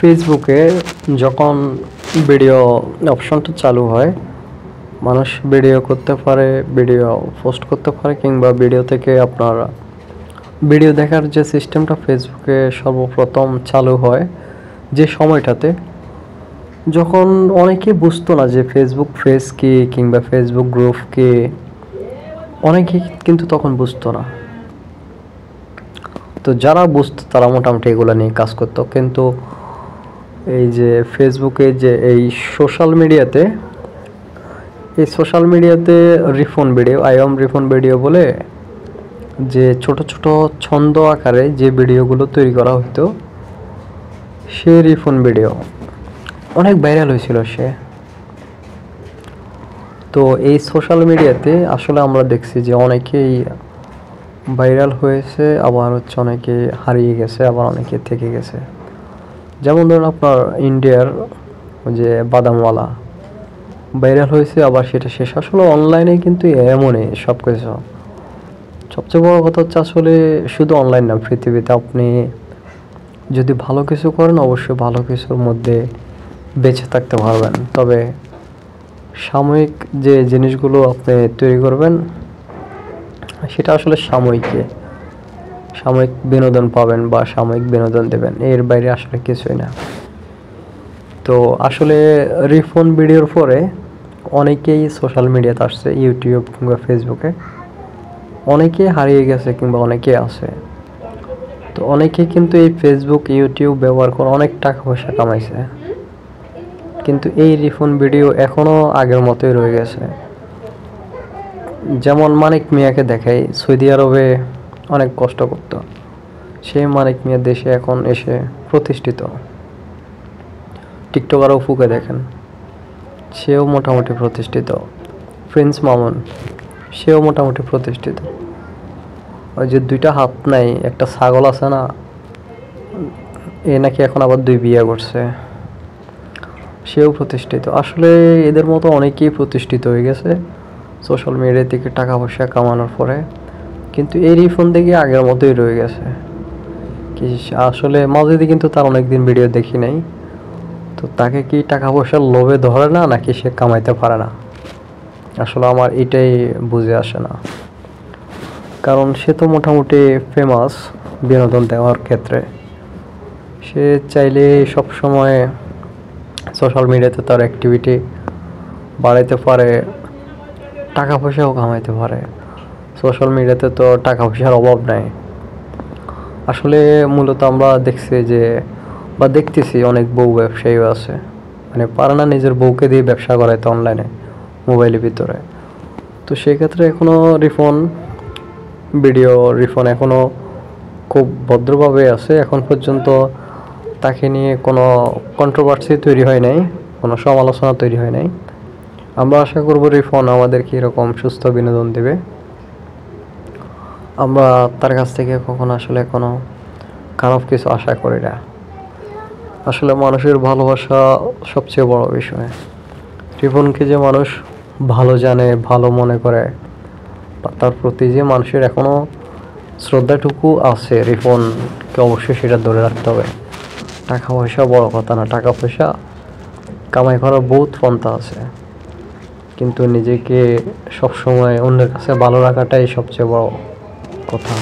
ফেসবুকে যখন ভিডিও অপশনটা চালু হয়, মানুষ ভিডিও করতে পারে, ভিডিও পোস্ট করতে পারে, কিংবা ভিডিও থেকে আপনার ভিডিও দেখার যে সিস্টেমটা ফেসবুকে সর্বপ্রথম চালু হয় যে সময়টাতে, যখন অনেকে বুঝতো না যে ফেসবুক পেজ কি কিংবা ফেসবুক গ্রুপ কি, অনেকে কিন্তু তখন বুঝতো না। তো যারা বুঝতো তারা মোটামুটি এগুলো নিয়ে কাজ করতো। কিন্তু এই যে ফেসবুকে যে এই সোশ্যাল মিডিয়াতে রিফন ভিডিও, আইএম রিফন ভিডিও বলে যে ছোট ছোট ছন্দ আকারে যে ভিডিওগুলো তৈরি করা হতো, সে রিফন ভিডিও অনেক ভাইরাল হয়েছিল সে। তো এই সোশ্যাল মিডিয়াতে আসলে আমরা দেখছি যে অনেকেই ভাইরাল হয়েছে, আবার হচ্ছে অনেকে হারিয়ে গেছে, আবার অনেকে থেকে গেছে। যেমন ধরুন আপনার ইন্ডিয়ার যে বাদামওয়ালা ভাইরাল হয়েছে, আবার সেটা শেষ। আসলে অনলাইনে কিন্তু এমনই সব কিছু। সবচেয়ে বড় কথা হচ্ছে আসলে শুধু অনলাইন না, পৃথিবীতে আপনি যদি ভালো কিছু করেন অবশ্যই ভালো কিছুর মধ্যে বেঁচে থাকতে পারবেন। তবে সাময়িক যে জিনিসগুলো আপনি তৈরি করবেন সেটা আসলে সাময়িক বিনোদন পাবেন বা সাময়িক বিনোদন দেবেন, এর বাইরে আসলে কিছুই না। তো আসলে রিফোন ভিডিওর পরে অনেকেই সোশ্যাল মিডিয়াতে আসছে, ইউটিউব কিংবা ফেসবুকে অনেকেই হারিয়ে গেছে কিংবা অনেকেই আছে। তো অনেকেই কিন্তু এই ফেসবুক ইউটিউব ব্যবহার করে অনেক টাকা পয়সা কামাইছে, কিন্তু এই রিফোন ভিডিও এখনও আগের মতোই রয়ে গেছে। যেমন মানিক মিয়াকে দেখাই, সৌদি আরবে অনেক কষ্ট করতো, সেই মানিক মিয়া দেশে এখন এসে প্রতিষ্ঠিত। টিকটকার অপুকে দেখেন, সেও মোটামুটি প্রতিষ্ঠিত। প্রিন্স মামুন, সেও মোটামুটি প্রতিষ্ঠিত। ওই যে দুইটা হাত নাই একটা ছাগল আছে না, এ নাকি এখন আবার 2 বিয়ে করছে, সেও প্রতিষ্ঠিত। আসলে এদের মতো অনেকেই প্রতিষ্ঠিত হয়ে গেছে সোশ্যাল মিডিয়া থেকে টাকা পয়সা কামানোর পরে, কিন্তু এই রিফোন থেকে আগের মতোই রয়ে গেছে। কি আসলে মাঝে কিন্তু তার অনেকদিন ভিডিও দেখি নাই, তো তাকে কি টাকা পয়সার লোভে ধরে না, নাকি সে কামাইতে পারে না, আসলে আমার এটাই বুঝে আসে না। কারণ সে তো মোটামুটি ফেমাস বিনোদন দেওয়ার ক্ষেত্রে, সে চাইলে সব সময় সোশ্যাল মিডিয়াতে তার অ্যাক্টিভিটি বাড়াইতে পারে, টাকা পয়সাও কামাইতে পারে। সোশ্যাল মিডিয়াতে তো টাকা পয়সার অভাব নাই। আসলে মূলত আমরা দেখতেছি অনেক বউ ব্যবসায়ীও আছে, মানে পারে না নিজের বউকে দিয়ে ব্যবসা করাইতে অনলাইনে মোবাইলের ভিতরে। তো সেক্ষেত্রে এখনও রিফন এখনও খুব ভদ্রভাবে আছে। এখন পর্যন্ত তাকে নিয়ে কোনো কন্ট্রোভার্সি তৈরি হয় নাই, কোনো সমালোচনা তৈরি হয় নাই। আমরা আশা করব রিফন আমাদেরকে এরকম সুস্থ বিনোদন দেবে। আমরা তার কাছ থেকে কখনো আসলে কোনো খারাপ কিছু আশা করি না। আসলে মানুষের ভালোবাসা সবচেয়ে বড় বিষয়। রিফনকে যে মানুষ ভালো জানে, ভালো মনে করে, তার প্রতি যে মানুষের এখনও শ্রদ্ধাটুকু আছে, রিফনকে অবশ্যই সেটা ধরে রাখতে হবে। টাকা পয়সা বড় কথা না, টাকা পয়সা কামাই করার বহুত পন্থা আছে, কিন্তু নিজেকে সবসময় অন্যের কাছে ভালো রাখাটাই সবচেয়ে বড় কথা।